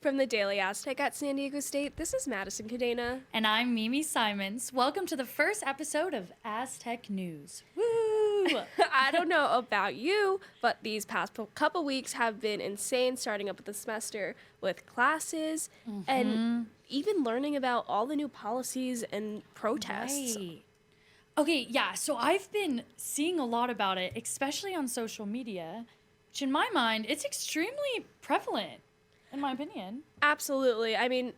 From the Daily Aztec at San Diego State, this is Madison Cadena. And I'm Mimi Simons. Welcome to the first episode of Aztec News. Woo! I don't know about you, but these past couple weeks have been insane, starting up with the semester with classes and even learning about all the new policies and protests. Right. Okay, yeah, so I've been seeing a lot about it, especially on social media, which in my mind, it's extremely prevalent. In my opinion. Absolutely. I mean,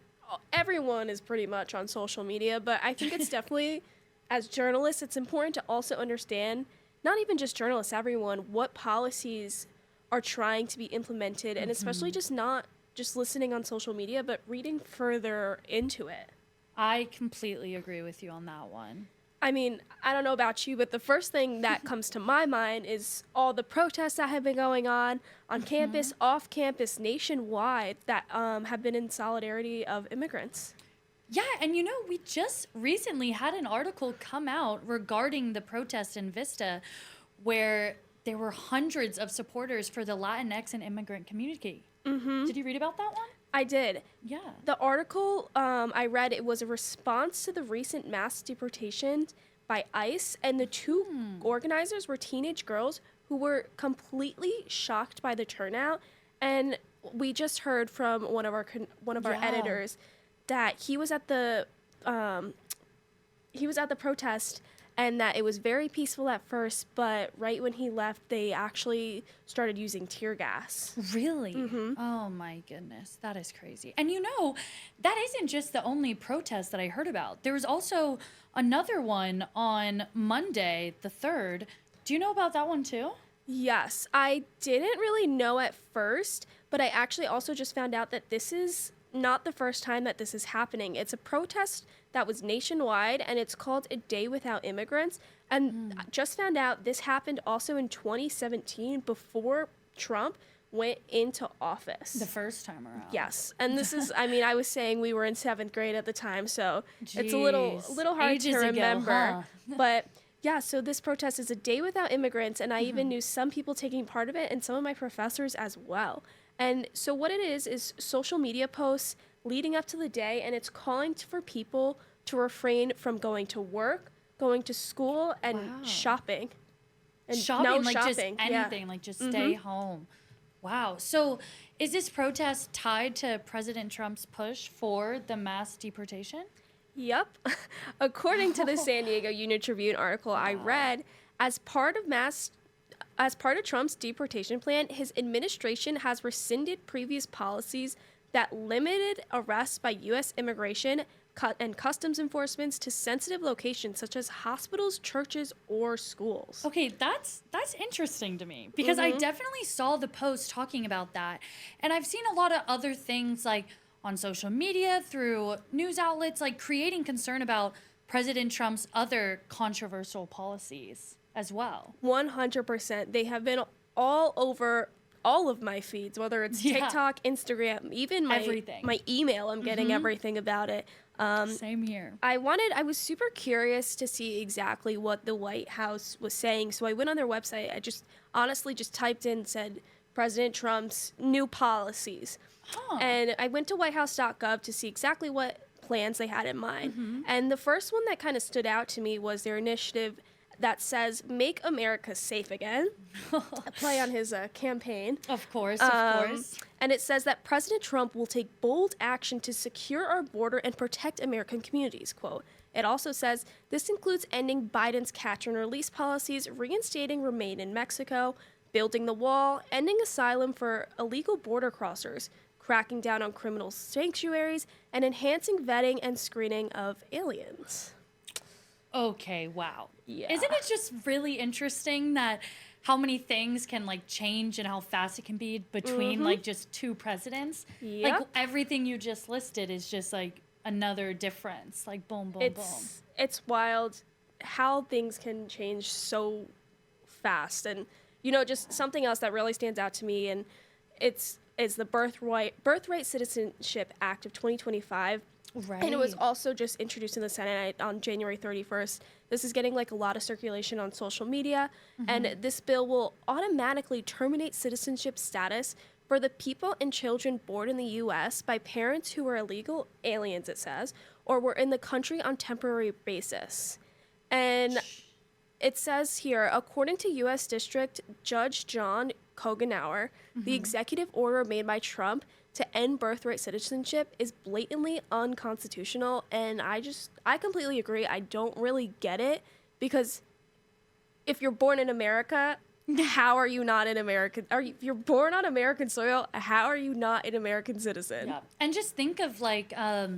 everyone is pretty much on social media, but I think it's definitely, as journalists, it's important to also understand, not even just journalists, everyone, what policies are trying to be implemented, and especially just not just listening on social media, but reading further into it. I completely agree with you on that one. I mean, I don't know about you, but the first thing that comes to my mind is all the protests that have been going on campus, off campus, nationwide, that have been in solidarity of immigrants. Yeah, and you know, we just recently had an article come out regarding the protest in Vista where there were hundreds of supporters for the Latinx and immigrant community. Did you read about that one? I did. Yeah. The article I read, it was a response to the recent mass deportation by ICE, and the two organizers were teenage girls who were completely shocked by the turnout. And we just heard from one of our editors that he was at the protest, and that it was very peaceful at first, but right when he left, they actually started using tear gas. Really? Oh my goodness, that is crazy. And you know, that isn't just the only protest that I heard about. There was also another one on Monday, the 3rd. Do you know about that one too? Yes, I didn't really know at first, but I actually also just found out that this is not the first time that this is happening. It's a protest that was nationwide, and it's called A Day Without Immigrants. And just found out this happened also in 2017 before Trump went into office. The first time around. Yes. And this is, I mean, I was saying we were in 7th grade at the time, so it's a little hard Ages to remember. Ago, huh? But yeah, so this protest is A Day Without Immigrants, and I even knew some people taking part of it and some of my professors as well. And so what it is social media posts leading up to the day, and it's calling for people to refrain from going to work, going to school, and shopping. And shopping, like shopping. Just anything, like just stay home. Wow. So is this protest tied to President Trump's push for the mass deportation? Yep. According to the San Diego Union-Tribune article I read, as part of Trump's deportation plan, his administration has rescinded previous policies that limited arrests by U.S. immigration and customs enforcements to sensitive locations such as hospitals, churches, or schools. Okay, that's interesting to me because I definitely saw the post talking about that. And I've seen a lot of other things like on social media, through news outlets, like creating concern about President Trump's other controversial policies as well. 100%. They have been all over all of my feeds, whether it's TikTok, Instagram, even my email. I'm getting everything about it. Same here. I was super curious to see exactly what the White House was saying. So I went on their website. I just honestly just typed in, said President Trump's new policies. And I went to whitehouse.gov to see exactly what plans they had in mind. And the first one that kind of stood out to me was their initiative that says, Make America Safe Again, a play on his campaign. Of course. And it says that President Trump will take bold action to secure our border and protect American communities, quote. It also says, this includes ending Biden's catch and release policies, reinstating Remain in Mexico, building the wall, ending asylum for illegal border crossers, cracking down on criminal sanctuaries, and enhancing vetting and screening of aliens. Okay, wow. Yeah. Isn't it just really interesting that how many things can like change and how fast it can be between like just two presidents? Yep. Like everything you just listed is just like another difference. Like boom, boom, boom. It's wild how things can change so fast. And, you know, just something else that really stands out to me, and it's the Birthright Citizenship Act of 2025. Right. And it was also just introduced in the Senate on January 31st. This is getting like a lot of circulation on social media. And this bill will automatically terminate citizenship status for for the people and children born in the U.S. by parents who were illegal aliens, it says, or were in the country on temporary basis. And it says here, according to U.S. District Judge John Kogenauer, the executive order made by Trump to end birthright citizenship is blatantly unconstitutional. And I completely agree. I don't really get it, because if you're born in America, how are you not an American? If you're born on American soil, how are you not an American citizen? Yeah. And just think of like, I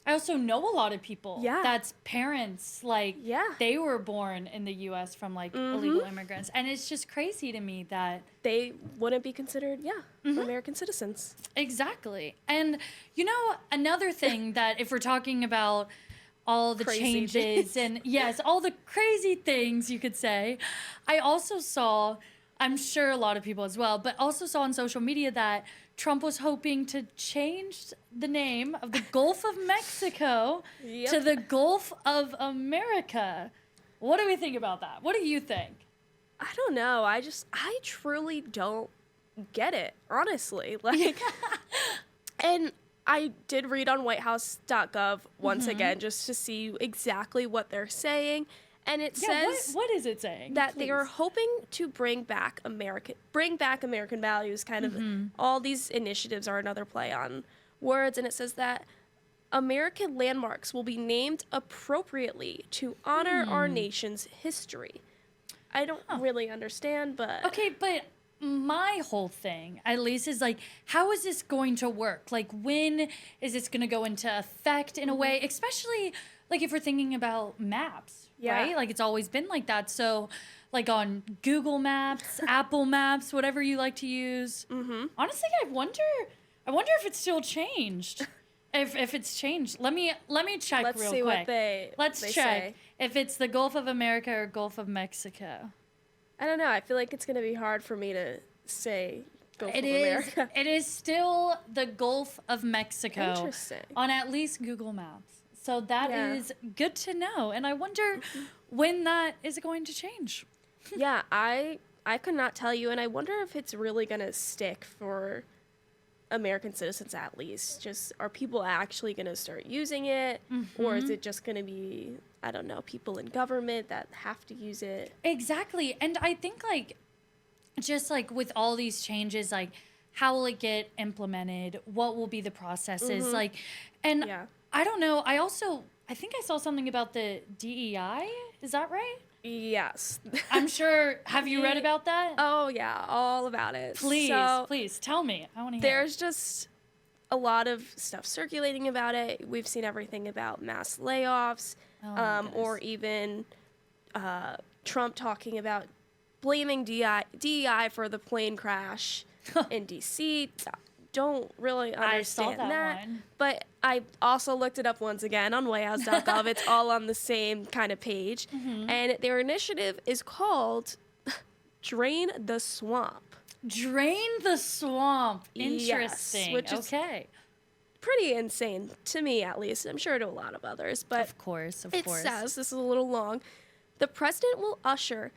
also know a lot of people that's parents, like they were born in the U.S. from like illegal immigrants. And it's just crazy to me that they wouldn't be considered, American citizens. Exactly. And, you know, another thing that if we're talking about all the changes and yes, all the crazy things you could say, I also saw, I'm sure a lot of people as well, but also saw on social media that Trump was hoping to change the name of the Gulf of Mexico to the Gulf of America. What do we think about that? What do you think? I don't know. I truly don't get it, honestly. Like, and I did read on whitehouse.gov once again just to see exactly what they're saying. And it says what is it saying? That they are hoping to bring back American values, kind of all these initiatives are another play on words. And it says that American landmarks will be named appropriately to honor our nation's history. I don't really understand, but... Okay, but my whole thing, at least, is like, how is this going to work? Like, when is this going to go into effect in a way? Especially, like, if we're thinking about maps, right? Like, it's always been like that. So, like, on Google Maps, Apple Maps, whatever you like to use. Honestly, I wonder if it's still changed. If it's changed. Let me check Let's real see quick. What they check say. If it's the Gulf of America or Gulf of Mexico. I don't know. I feel like it's going to be hard for me to say Gulf of America. It is still the Gulf of Mexico. Interesting. On at least Google Maps. So that is good to know. And I wonder when that is going to change. Yeah, I could not tell you. And I wonder if it's really going to stick for American citizens, at least. Just, are people actually going to start using it? Or is it just going to be, I don't know, people in government that have to use it? Exactly. And I think, like, just like with all these changes, like, how will it get implemented? What will be the processes? Like, and I don't know. I think I saw something about the DEI. Is that right? Yes. I'm sure. Have you read about that? Oh, yeah. All about it. Please tell me. I want to hear. There's just a lot of stuff circulating about it. We've seen everything about mass layoffs, or even Trump talking about blaming DEI for the plane crash in D.C. Don't really understand I saw that one. But I also looked it up once again on whitehouse.gov. It's all on the same kind of page. And their initiative is called Drain the Swamp. Drain the Swamp. Interesting. Yes, which is pretty insane to me, at least. I'm sure to a lot of others. But of course. It says, this is a little long, the president will usher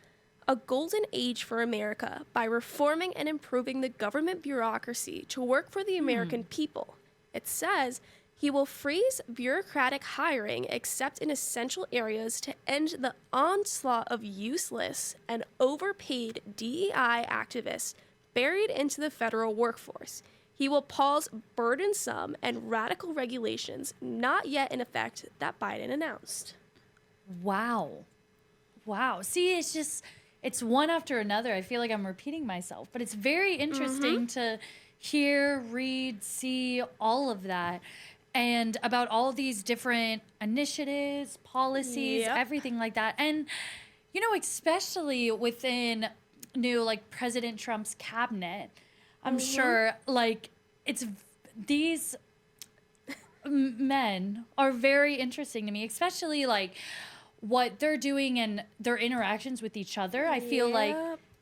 a golden age for America by reforming and improving the government bureaucracy to work for the American people. It says he will freeze bureaucratic hiring except in essential areas to end the onslaught of useless and overpaid DEI activists buried into the federal workforce. He will pause burdensome and radical regulations not yet in effect that Biden announced. Wow. See, it's one after another. I feel like I'm repeating myself, but it's very interesting to hear, read, see all of that, and about all these different initiatives, policies, everything like that. And, you know, especially within like President Trump's cabinet, I'm sure, like, these men are very interesting to me, especially, like, what they're doing and their interactions with each other. I feel like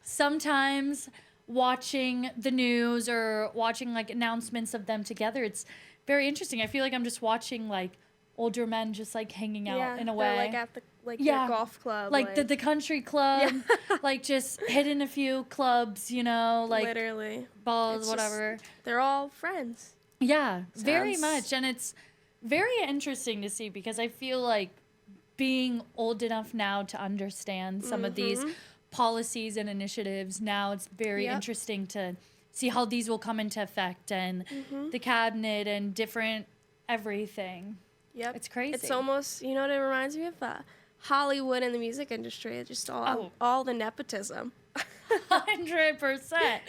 sometimes watching the news or watching, like, announcements of them together, it's very interesting. I feel like I'm just watching, like, older men just like hanging out Yeah, in a they're, way. like at the their golf club. Like the country club, Yeah. like just hitting a few clubs, you know, like literally balls, It's whatever. they're all friends. Yeah, very Sounds- much. And it's very interesting to see because I feel like being old enough now to understand some of these policies and initiatives, now it's very Yep. interesting to see how these will come into effect and the cabinet and different everything. Yep. It's crazy. It's almost, you know what it reminds me of? Hollywood and the music industry. It's just all the nepotism. 100%.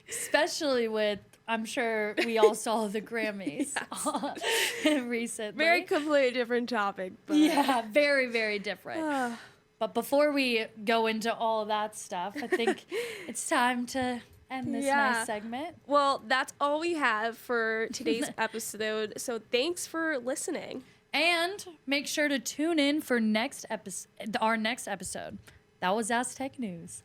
Especially with, I'm sure we all saw the Grammys recently. Very completely different topic. But Yeah, very, very different. But before we go into all that stuff, I think it's time to end this nice segment. Well, that's all we have for today's episode. So thanks for listening. And make sure to tune in for our next episode. That was Aztec News.